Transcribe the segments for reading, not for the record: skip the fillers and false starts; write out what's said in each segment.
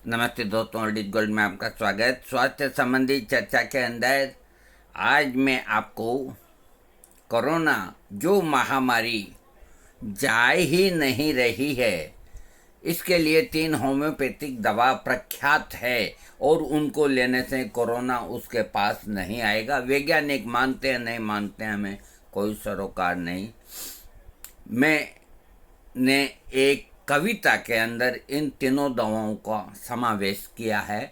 नमस्ते दोस्तों, audit gold में आपका स्वागत। स्वास्थ्य संबंधी चर्चा के अंदर आज मैं आपको कोरोना जो महामारी जा ही नहीं रही है, इसके लिए 3 होम्योपैथिक दवा प्रख्यात है और उनको लेने से कोरोना उसके पास नहीं आएगा। वैज्ञानिक मानते हैं नहीं मानते हैं, हमें कोई सरोकार नहीं। मैंने एक कविता के अंदर इन तीनों दवाओं का समावेश किया है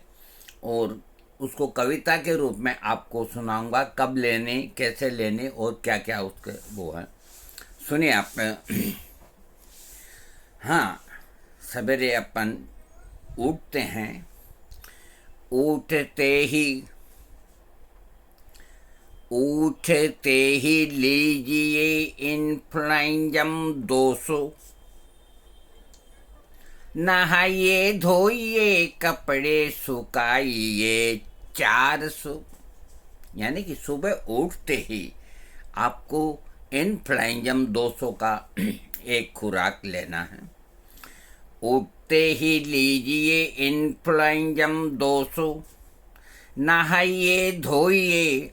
और उसको कविता के रूप में आपको सुनाऊंगा। कब लेने, कैसे लेने और क्या क्या उसके वो है, सुनिए आप। हाँ, सवेरे अपन उठते हैं, उठते ही लीजिए इन्फ्लुएंजम 200, नहाइए धोइए कपड़े सुखाइए 400। यानी कि सुबह उठते ही आपको इन्फ्लुएंजम 200 का एक खुराक लेना है। उठते ही लीजिए इन्फ्लुएंजम 200, नहाइए धोइए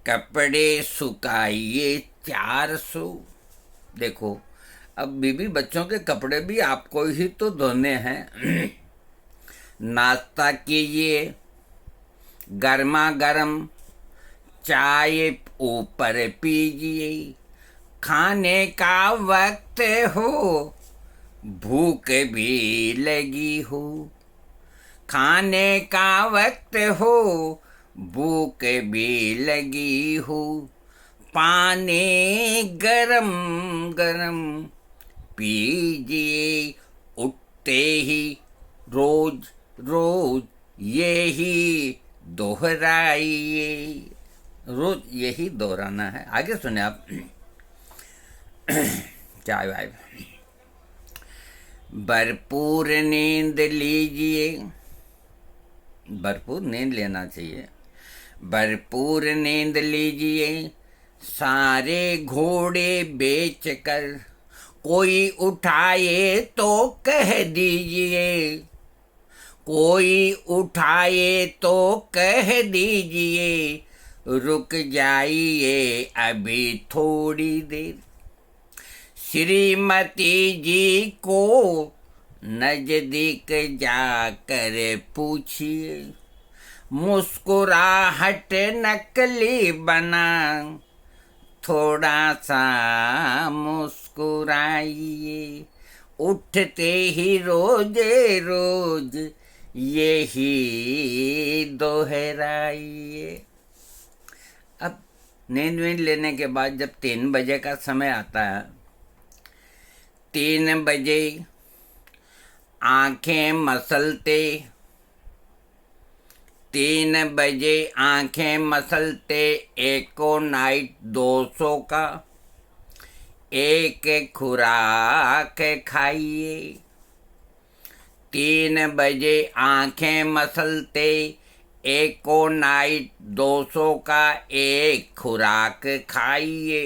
कपड़े सुखाइए 400। देखो, अब बीबी बच्चों के कपड़े भी आपको ही तो धोने हैं। नाश्ता कीजिए, गर्मा गर्म चाय ऊपर पीजिए, खाने का वक्त हो भूख भी लगी हो, खाने का वक्त हो भूख भी लगी हो, पानी गरम गरम पीजिए उठते ही, रोज रोज यही दोहराइए। रोज यही दोहराना है। आगे सुने आप। चाय वाय, भरपूर नींद लीजिए, भरपूर नींद लेना चाहिए। भरपूर नींद लीजिए, सारे घोड़े बेचकर कोई उठाए तो कह दीजिए, कोई उठाए तो कह दीजिए, रुक जाइए अभी थोड़ी देर। श्रीमती जी को नजदीक जाकर पूछिए, मुस्कुराहट नकली बना थोड़ा सा मुस्कुराइए, उठते ही रोज रोज यही दोहराइए। अब नींद वींद लेने के बाद जब 3 बजे का समय आता है, 3 बजे आंखें मसलते, 3 बजे आंखें मसलते एकोनाइट 200 का एक खुराक खाइए। 3 बजे आंखें मसलते एकोनाइट 200 का एक खुराक खाइए।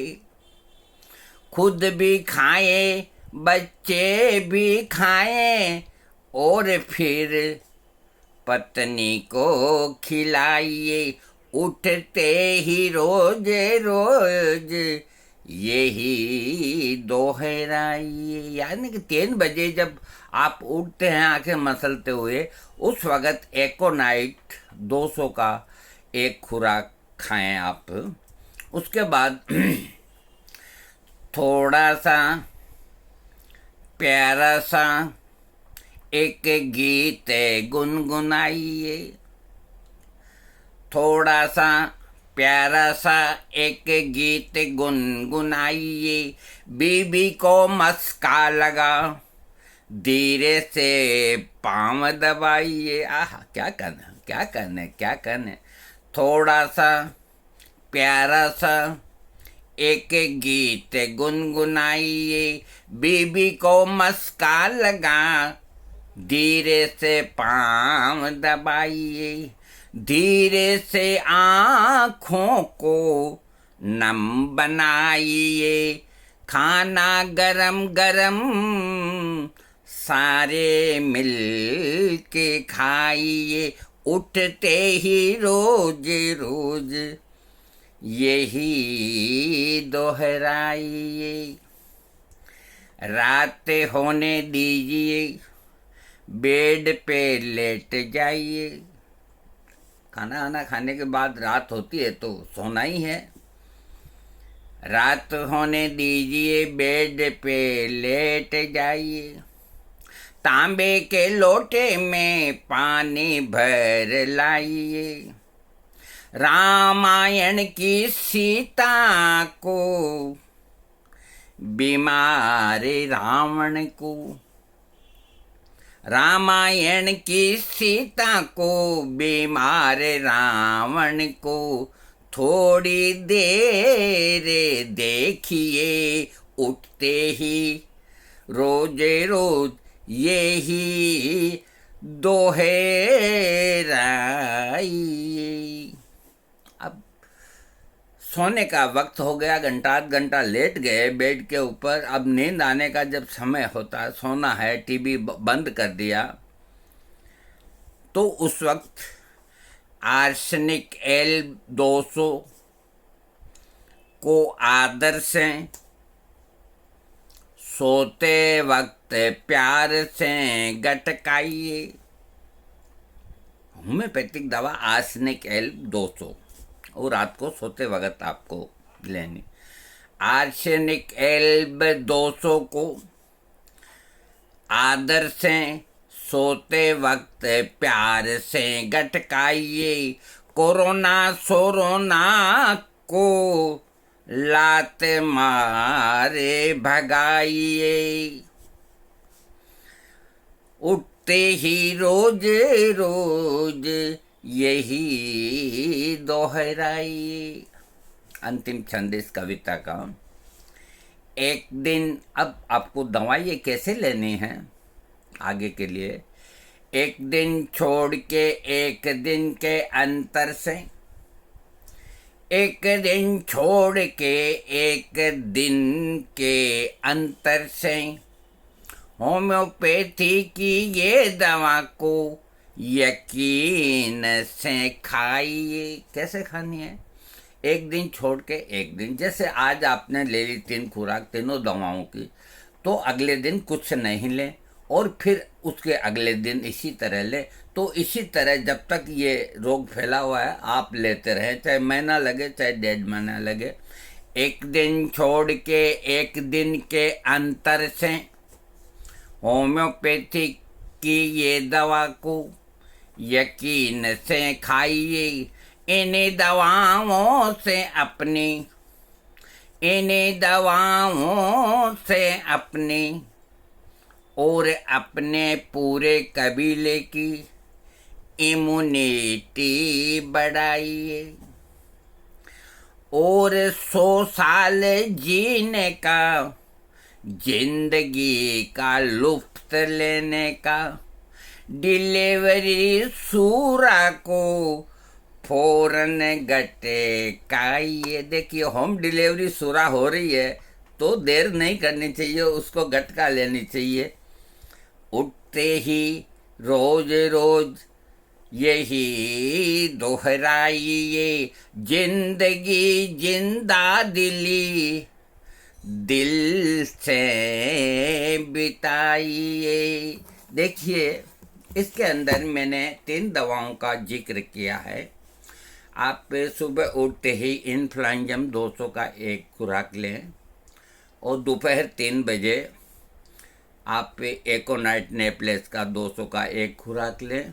खुद भी खाएं, बच्चे भी खाएं और फिर पत्नी को खिलाइए। उठते ही रोज रोज यही दोहराइए। यानी कि 3 बजे जब आप उठते हैं आंखें मसलते हुए, उस वक़्त एकोनाइट 200 का एक खुराक खाएं आप। उसके बाद थोड़ा सा प्यारा सा एक गीत गुनगुनाइए, थोड़ा सा प्यारा सा एक गीत गुनगुनाइए। बीबी को मस्का लगा, धीरे से पाँव दबाइए। आह, क्या करना क्या करने क्या करने। थोड़ा सा प्यारा सा एक गीत गुनगुनाइए, बीबी को मस्का लगा, धीरे से पाँव दबाइए, धीरे से आँखों को नम बनाइए। खाना गरम गरम सारे मिल के खाइए, उठते ही रोज रोज यही दोहराइए। रात होने दीजिए, बेड पे लेट जाइए। खाना आना खाने के बाद रात होती है तो सोना ही है। रात होने दीजिए, बेड पे लेट जाइए। तांबे के लोटे में पानी भर लाइए। रामायण की सीता को, बीमार रावण को, रामायण की सीता को, बीमार रावण को थोड़ी देर देखिए, उठते ही रोज रोज यही दोहराइए। अब सोने का वक्त हो गया, घंटा आध घंटा लेट गए बेड के ऊपर। अब नींद आने का जब समय होता है, सोना है, टीवी बंद कर दिया, तो उस वक्त आर्सेनिक L-200 को आदर से, सोते वक्त प्यार से गटकाइए। होम्योपैथिक दवा आर्सेनिक L-200 और रात को सोते वक्त आपको लेनी। आर्सेनिक L-200 को आदर से, सोते वक्त प्यार से गटकाइए। कोरोना सोरोना को लात मारे भगाइए। उठते ही रोज रोज यही दोहराइए। अंतिम छंद इस कविता का। एक दिन, अब आपको दवाइयाँ कैसे लेनी है आगे के लिए। एक दिन छोड़ के एक दिन के अंतर से, एक दिन छोड़ के एक दिन के अंतर से, होम्योपैथी की ये दवा को यकीन से खाइए। कैसे खानी है? एक दिन छोड़ के एक दिन। जैसे आज आपने ले ली 3 खुराक तीनों दवाओं की, तो अगले दिन कुछ नहीं लें और फिर उसके अगले दिन इसी तरह ले। तो इसी तरह जब तक ये रोग फैला हुआ है आप लेते रहें, चाहे महीना लगे चाहे 1.5 महीना लगे। एक दिन छोड़ के एक दिन के अंतर से होम्योपैथी की ये दवा को यकीन से खाइए। इन्हीं दवाओं से अपनी, इन्हीं दवाओं से अपनी और अपने पूरे कबीले की इम्यूनिटी बढ़ाइए और 100 साल जीने का, जिंदगी का लुत्फ लेने का, डिलीवरी सूरा को फौरन गटकाइए। देखिए, होम डिलीवरी सूरा हो रही है तो देर नहीं करनी चाहिए, उसको गटका लेनी चाहिए। उठते ही रोज रोज यही दोहराइए। जिंदगी जिंदा दिली दिल से बिताइए। देखिए, इसके अंदर मैंने 3 दवाओं का जिक्र किया है। आप सुबह उठते ही इन्फ्लुएंजम 200 का एक खुराक लें और दोपहर 3 बजे आप एकोनाइट नेप्लेस का 200 का एक खुराक लें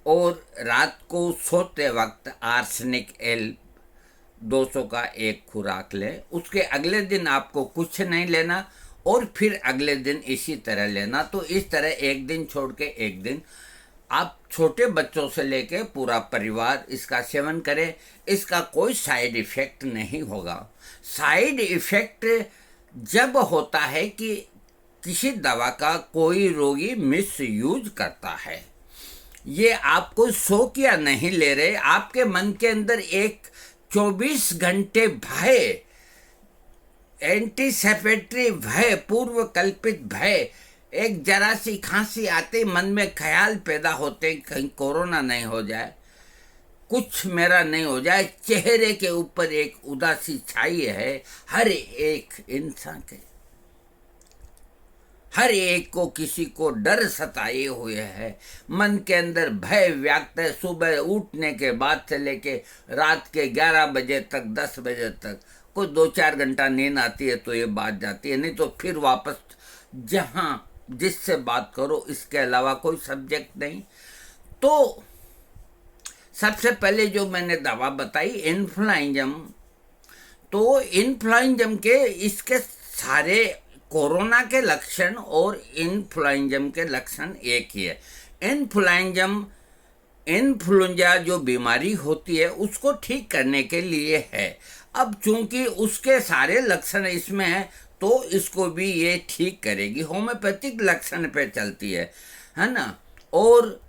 और रात को सोते वक्त आर्सेनिक L-200 का एक खुराक लें। उसके अगले दिन आपको कुछ नहीं लेना और फिर अगले दिन इसी तरह लेना। तो इस तरह एक दिन छोड़ के एक दिन, आप छोटे बच्चों से लेके पूरा परिवार इसका सेवन करें। इसका कोई साइड इफ़ेक्ट नहीं होगा। साइड इफ़ेक्ट जब होता है कि किसी दवा का कोई रोगी मिस यूज करता है। ये आप कोई शौकिया नहीं ले रहे, आपके मन के अंदर एक 24 घंटे भय, एंटीसेपेटरी भय, पूर्व कल्पित भय, एक जरा सी खांसी आते मन में ख्याल पैदा होते कहीं कोरोना नहीं हो जाए, कुछ मेरा नहीं हो जाए। चेहरे के ऊपर एक उदासी छाई है हर एक इंसान के, हर एक को किसी को डर सताए हुए है, मन के अंदर भय व्याप्त है। सुबह उठने के बाद से लेके रात के 11 बजे तक 10 बजे तक कोई 2-4 घंटा नींद आती है तो ये बात जाती है, नहीं तो फिर वापस जहाँ जिससे बात करो, इसके अलावा कोई सब्जेक्ट नहीं। तो सबसे पहले जो मैंने दवा बताई इन्फ्लुएंजम, तो इन्फ्लुएंजम के इसके सारे कोरोना के लक्षण और इन्फ्लुएंजम के लक्षण एक ही है। इन्फ्लुएंजा जो बीमारी होती है उसको ठीक करने के लिए है। अब चूंकि उसके सारे लक्षण इसमें हैं तो इसको भी ये ठीक करेगी, होम्योपैथिक लक्षण पे चलती है ना। और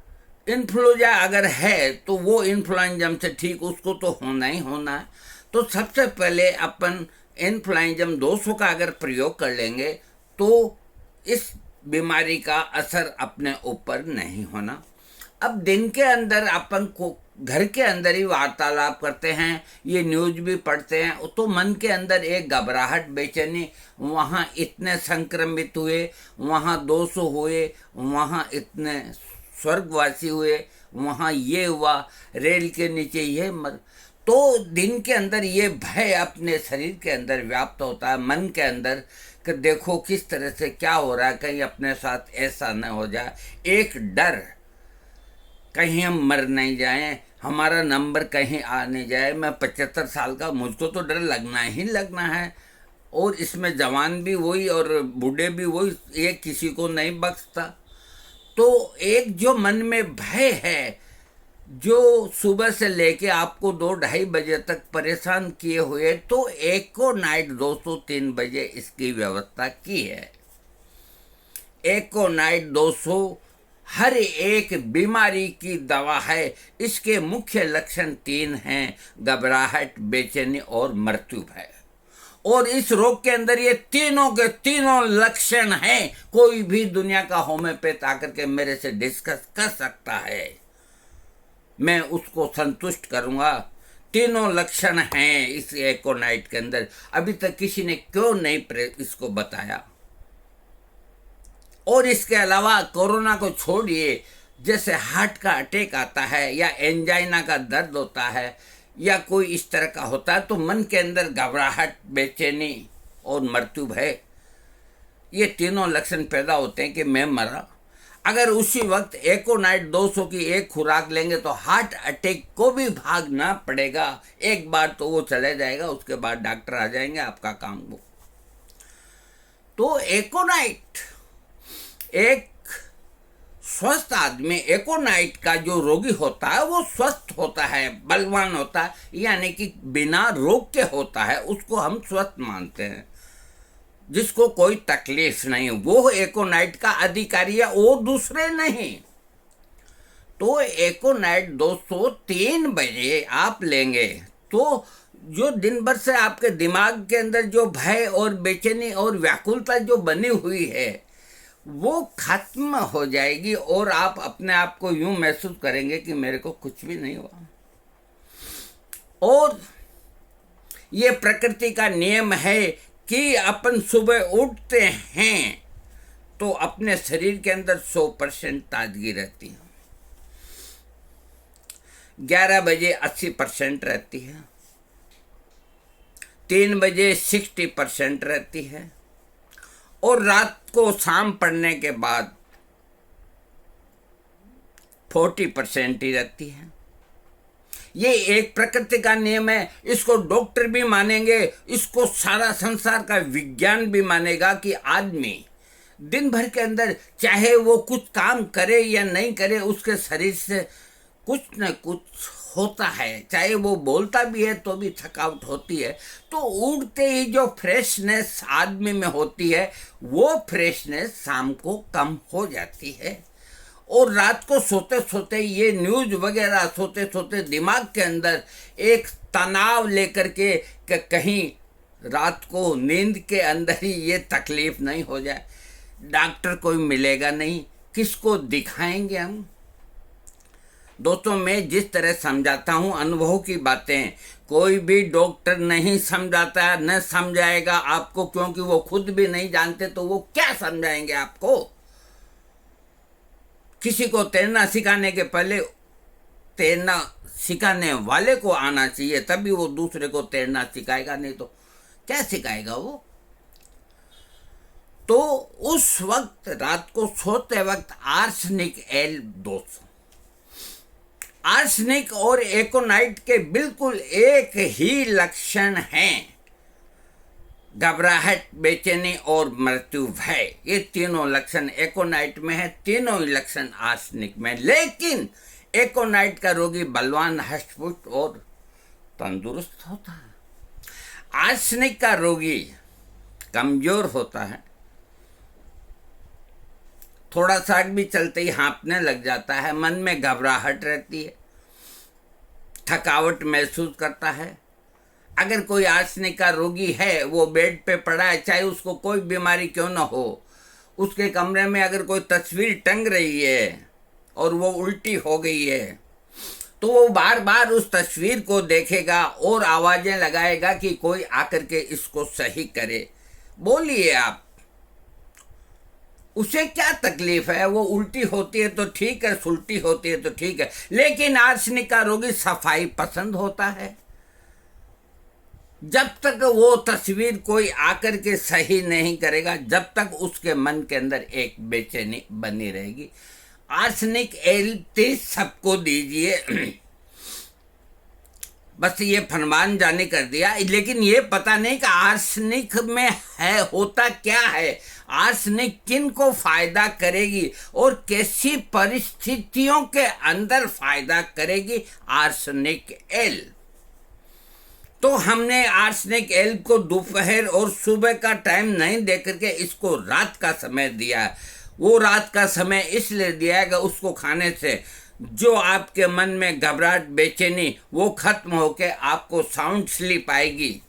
इन्फ्लुएंजा अगर है तो वो इन्फ्लुएंजम से ठीक उसको तो होना ही होना है। तो सबसे पहले अपन इन्फ्लुएंजम 200 का अगर प्रयोग कर लेंगे तो इस बीमारी का असर अपने ऊपर नहीं होना। अब दिन के अंदर अपन को घर के अंदर ही वार्तालाप करते हैं, ये न्यूज भी पढ़ते हैं, तो मन के अंदर एक घबराहट बेचैनी, वहाँ इतने संक्रमित हुए, वहाँ 200 हुए, वहाँ इतने स्वर्गवासी हुए, वहाँ ये हुआ, रेल के नीचे ये मर, तो दिन के अंदर ये भय अपने शरीर के अंदर व्याप्त होता है, मन के अंदर कि देखो किस तरह से क्या हो रहा है, कहीं अपने साथ ऐसा न हो जाए। एक डर, कहीं हम मर नहीं जाएं, हमारा नंबर कहीं आ नहीं जाए। मैं 75 साल का, मुझको तो डर लगना ही लगना है। और इसमें जवान भी वही और बूढ़े भी वही, ये किसी को नहीं बख्शता। तो एक जो मन में भय है जो सुबह से लेके आपको 2-2:30 बजे तक परेशान किए हुए, तो एको नाइट 203 बजे इसकी व्यवस्था की है। एको नाइट 200 हर एक बीमारी की दवा है। इसके मुख्य लक्षण 3 हैं, घबराहट, बेचैनी और मृत्यु भय। और इस रोग के अंदर ये तीनों के तीनों लक्षण हैं। कोई भी दुनिया का होम्योपैथ आकर के मेरे से डिस्कस कर सकता है, मैं उसको संतुष्ट करूंगा। तीनों लक्षण हैं इस एकोनाइट के अंदर। अभी तक किसी ने क्यों नहीं इसको बताया। और इसके अलावा कोरोना को छोड़िए, जैसे हार्ट का अटैक आता है या एंजाइना का दर्द होता है या कोई इस तरह का होता है, तो मन के अंदर घबराहट, बेचैनी और मृत्यु भय, ये तीनों लक्षण पैदा होते हैं कि मैं मरा। अगर उसी वक्त एकोनाइट 200 की एक खुराक लेंगे तो हार्ट अटैक को भी भागना पड़ेगा। एक बार तो वो चले जाएगा, उसके बाद डॉक्टर आ जाएंगे, आपका काम वो। तो एकोनाइट, एक स्वस्थ आदमी, एकोनाइट का जो रोगी होता है वो स्वस्थ होता है, बलवान होता है, यानी कि बिना रोग के होता है, उसको हम स्वस्थ मानते हैं, जिसको कोई तकलीफ नहीं, वो एकोनाइट का अधिकारी है, वो दूसरे नहीं। तो एकोनाइट 203 बजे आप लेंगे तो जो दिन भर से आपके दिमाग के अंदर जो भय और बेचैनी और व्याकुलता जो बनी हुई है वो खत्म हो जाएगी और आप अपने आप को यूं महसूस करेंगे कि मेरे को कुछ भी नहीं हुआ। और ये प्रकृति का नियम है कि अपन सुबह उठते हैं तो अपने शरीर के अंदर 100% ताजगी रहती है, 11 बजे 80% रहती है, 3 बजे 60% रहती है और रात को शाम पड़ने के बाद 40% ही रहती है। ये एक प्रकृति का नियम है, इसको डॉक्टर भी मानेंगे, इसको सारा संसार का विज्ञान भी मानेगा कि आदमी दिन भर के अंदर चाहे वो कुछ काम करे या नहीं करे, उसके शरीर से कुछ न कुछ होता है, चाहे वो बोलता भी है तो भी थकावट होती है। तो उठते ही जो फ्रेशनेस आदमी में होती है वो फ्रेशनेस शाम को कम हो जाती है। और रात को सोते सोते ये न्यूज वगैरह सोते सोते दिमाग के अंदर एक तनाव लेकर के कहीं रात को नींद के अंदर ही ये तकलीफ नहीं हो जाए। डॉक्टर कोई मिलेगा नहीं, किसको दिखाएंगे हम। दोस्तों, मैं जिस तरह समझाता हूँ अनुभव की बातें, कोई भी डॉक्टर नहीं समझाता, न समझाएगा आपको, क्योंकि वो खुद भी नहीं जानते, तो वो क्या समझाएंगे आपको। किसी को तैरना सिखाने के पहले तैरना सिखाने वाले को आना चाहिए, तभी वो दूसरे को तैरना सिखाएगा, नहीं तो क्या सिखाएगा वो। तो उस वक्त रात को सोते वक्त आर्सेनिक एल 200, आर्सेनिक और एकोनाइट के बिल्कुल एक ही लक्षण हैं, घबराहट, बेचैनी और मृत्यु भय। ये तीनों लक्षण एकोनाइट में है, तीनों ही लक्षण आर्सेनिक में। लेकिन एकोनाइट का रोगी बलवान, हष्टपुष्ट और तंदुरुस्त होता है। आर्सेनिक का रोगी कमजोर होता है, थोड़ा सा भी चलते ही हाँफने लग जाता है, मन में घबराहट रहती है, थकावट महसूस करता है। अगर कोई आर्सेनिक का रोगी है, वो बेड पे पड़ा है, चाहे उसको कोई बीमारी क्यों ना हो, उसके कमरे में अगर कोई तस्वीर टंग रही है और वो उल्टी हो गई है, तो वो बार बार उस तस्वीर को देखेगा और आवाजें लगाएगा कि कोई आकर के इसको सही करे। बोलिए आप, उसे क्या तकलीफ है? वो उल्टी होती है तो ठीक है, सुलटी होती है तो ठीक है, लेकिन आर्सेनिक का रोगी सफाई पसंद होता है। जब तक वो तस्वीर कोई आकर के सही नहीं करेगा, जब तक उसके मन के अंदर एक बेचैनी बनी रहेगी। आर्सेनिक L30 सबको दीजिए, बस ये फरमान जारी कर दिया, लेकिन ये पता नहीं कि आर्सेनिक में है होता क्या है, आर्सेनिक किन को फायदा करेगी और कैसी परिस्थितियों के अंदर फायदा करेगी आर्सेनिक एल। तो हमने आर्सेनिक एल को दोपहर और सुबह का टाइम नहीं दे करके इसको रात का समय दिया है। वो रात का समय इसलिए दिया है कि उसको खाने से जो आपके मन में घबराहट, बेचैनी, वो खत्म होके आपको साउंड स्लीप आएगी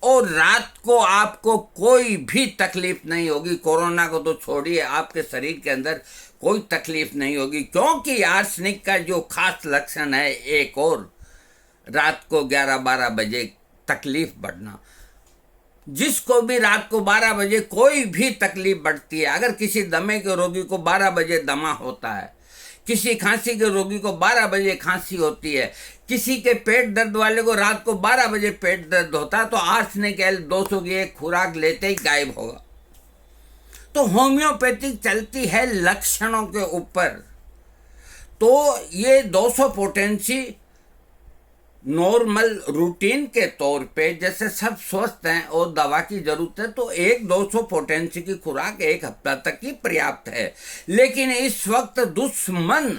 और रात को आपको कोई भी तकलीफ नहीं होगी। कोरोना को तो छोड़िए, आपके शरीर के अंदर कोई तकलीफ नहीं होगी, क्योंकि आर्सेनिक का जो खास लक्षण है एक और, रात को 11-12 बजे तकलीफ बढ़ना। जिसको भी रात को 12 बजे कोई भी तकलीफ बढ़ती है, अगर किसी दमे के रोगी को 12 बजे दमा होता है, किसी खांसी के रोगी को 12 बजे खांसी होती है, किसी के पेट दर्द वाले को रात को 12 बजे पेट दर्द होता है, तो आर्सेनिक L200 की एक खुराक लेते ही गायब होगा। तो होम्योपैथिक चलती है लक्षणों के ऊपर। तो ये 200 पोटेंसी नॉर्मल रूटीन के तौर पे, जैसे सब स्वस्थ हैं और दवा की जरूरत है, तो 200 पोटेंसी की खुराक एक हफ्ता तक ही पर्याप्त है। लेकिन इस वक्त दुश्मन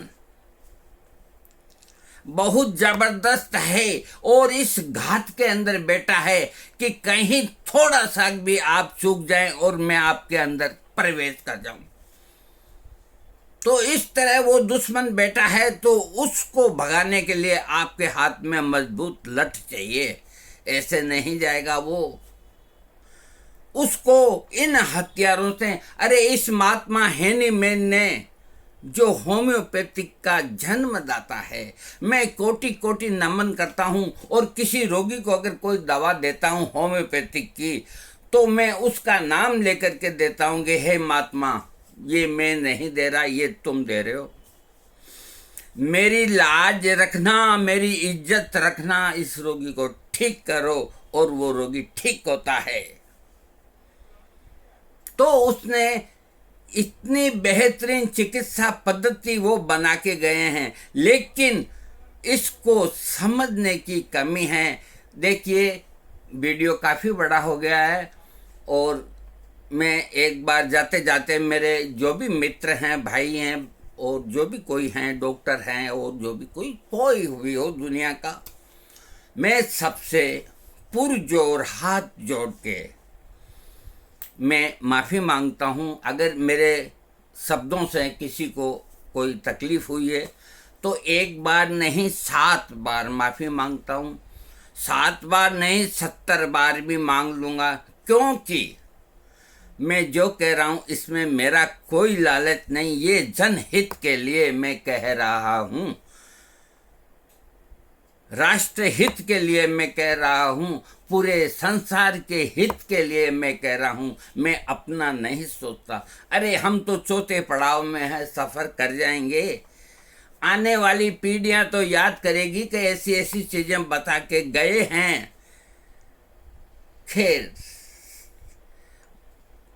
बहुत जबरदस्त है और इस घात के अंदर बैठा है कि कहीं थोड़ा सा भी आप चूक जाएं और मैं आपके अंदर प्रवेश कर जाऊं। तो इस तरह वो दुश्मन बैठा है, तो उसको भगाने के लिए आपके हाथ में मजबूत लठ चाहिए, ऐसे नहीं जाएगा वो। उसको इन हथियारों से, अरे इस महात्मा हेनी मैन ने जो होम्योपैथिक का जन्मदाता है, मैं कोटि कोटि नमन करता हूं। और किसी रोगी को अगर कोई दवा देता हूं होम्योपैथिक की, तो मैं उसका नाम लेकर के देता हूं कि हे महात्मा, ये मैं नहीं दे रहा, ये तुम दे रहे हो। मेरी लाज रखना, मेरी इज्जत रखना, इस रोगी को ठीक करो, और वो रोगी ठीक होता है। तो उसने इतनी बेहतरीन चिकित्सा पद्धति वो बना के गए हैं, लेकिन इसको समझने की कमी है। देखिए, वीडियो काफ़ी बड़ा हो गया है, और मैं एक बार जाते जाते मेरे जो भी मित्र हैं, भाई हैं, और जो भी कोई हैं, डॉक्टर हैं, और जो भी कोई भी हो दुनिया का, मैं सबसे पुरजोर हाथ जोड़ के मैं माफ़ी मांगता हूँ। अगर मेरे शब्दों से किसी को कोई तकलीफ़ हुई है, तो एक बार नहीं 7 बार माफ़ी मांगता हूँ। 7 बार नहीं 70 बार भी मांग लूँगा, क्योंकि मैं जो कह रहा हूँ इसमें मेरा कोई लालच नहीं, ये जनहित के लिए मैं कह रहा हूँ, राष्ट्र हित के लिए मैं कह रहा हूँ, पूरे संसार के हित के लिए मैं कह रहा हूँ। मैं अपना नहीं सोचता। अरे हम तो चौथे पड़ाव में है, सफ़र कर जाएंगे। आने वाली पीढ़ियां तो याद करेगी कि ऐसी ऐसी चीज़ें बता के गए हैं। खैर,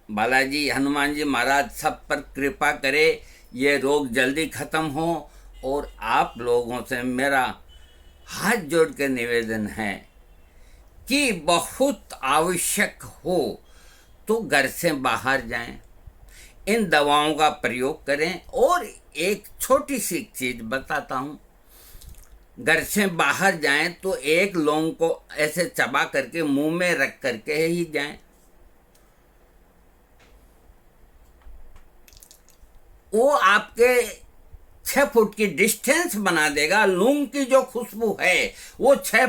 बालाजी हनुमान जी महाराज सब पर कृपा करे, ये रोग जल्दी खत्म हो। और आप लोगों से मेरा हाथ जोड़ के निवेदन है कि बहुत आवश्यक हो तो घर से बाहर जाएं, इन दवाओं का प्रयोग करें। और एक छोटी सी चीज़ बताता हूँ, घर से बाहर जाएं तो एक लौंग को ऐसे चबा करके मुंह में रख करके ही जाएं। वो आपके 6 फुट की डिस्टेंस बना देगा। लौंग की जो खुशबू है वो 6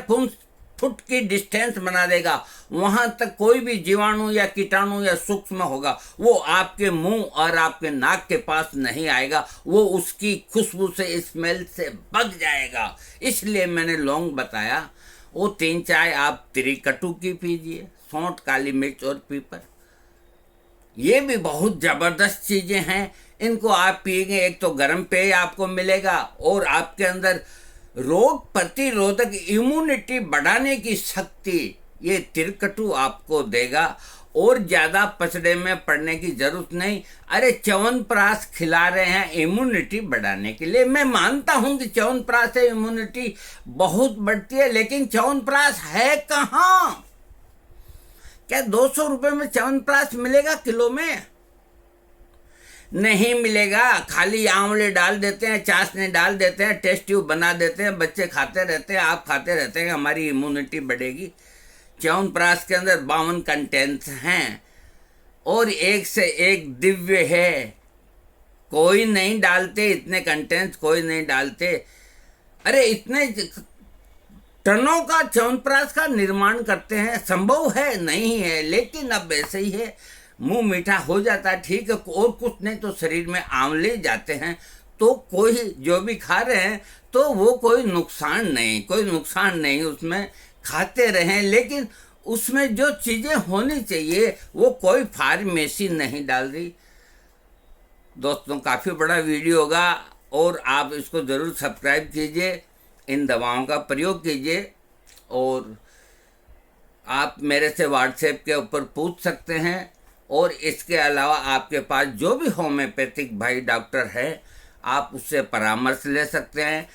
फुट की डिस्टेंस बना देगा। वहां तक कोई भी जीवाणु या कीटाणु या सूक्ष्म होगा वो आपके मुंह और आपके नाक के पास नहीं आएगा, वो उसकी खुशबू से, स्मेल से भग जाएगा। इसलिए मैंने लौंग बताया। वो 3 चाय आप त्रिकटु की पीजिए, सौंठ, काली मिर्च और पीपर, ये भी बहुत ज़बरदस्त चीज़ें हैं। इनको आप पिएंगे, एक तो गर्म पेय आपको मिलेगा और आपके अंदर रोग प्रतिरोधक इम्यूनिटी बढ़ाने की शक्ति ये त्रिकटु आपको देगा। और ज़्यादा पचड़े में पड़ने की जरूरत नहीं। अरे च्यवनप्राश खिला रहे हैं इम्यूनिटी बढ़ाने के लिए। मैं मानता हूं कि च्यवनप्राश से इम्यूनिटी बहुत बढ़ती है, लेकिन च्यवनप्राश है कहाँ? क्या 200 रुपये में च्यवनप्राश मिलेगा किलो में? नहीं मिलेगा। खाली आंवले डाल देते हैं, चाशनी डाल देते हैं, टेस्ट ट्यूब बना देते हैं, बच्चे खाते रहते हैं, आप खाते रहते हैं कि हमारी इम्यूनिटी बढ़ेगी। च्यवनप्राश के अंदर 52 कंटेंट्स हैं और एक से एक दिव्य है। कोई नहीं डालते इतने कंटेंट्स, कोई नहीं डालते। अरे इतने टनों का च्यवनप्राश का निर्माण करते हैं, संभव है? नहीं है, लेकिन अब ऐसे ही है, मुंह मीठा हो जाता है, ठीक है, और कुछ नहीं तो शरीर में आंवले जाते हैं, तो कोई जो भी खा रहे हैं तो वो कोई नुकसान नहीं, उसमें खाते रहें। लेकिन उसमें जो चीज़ें होनी चाहिए वो कोई फार्मेसी नहीं डाल रही। दोस्तों, काफ़ी बड़ा वीडियो होगा और आप इसको ज़रूर सब्सक्राइब कीजिए, इन दवाओं का प्रयोग कीजिए। और आप मेरे से व्हाट्सएप के ऊपर पूछ सकते हैं। और इसके अलावा आपके पास जो भी होम्योपैथिक भाई डॉक्टर है, आप उससे परामर्श ले सकते हैं।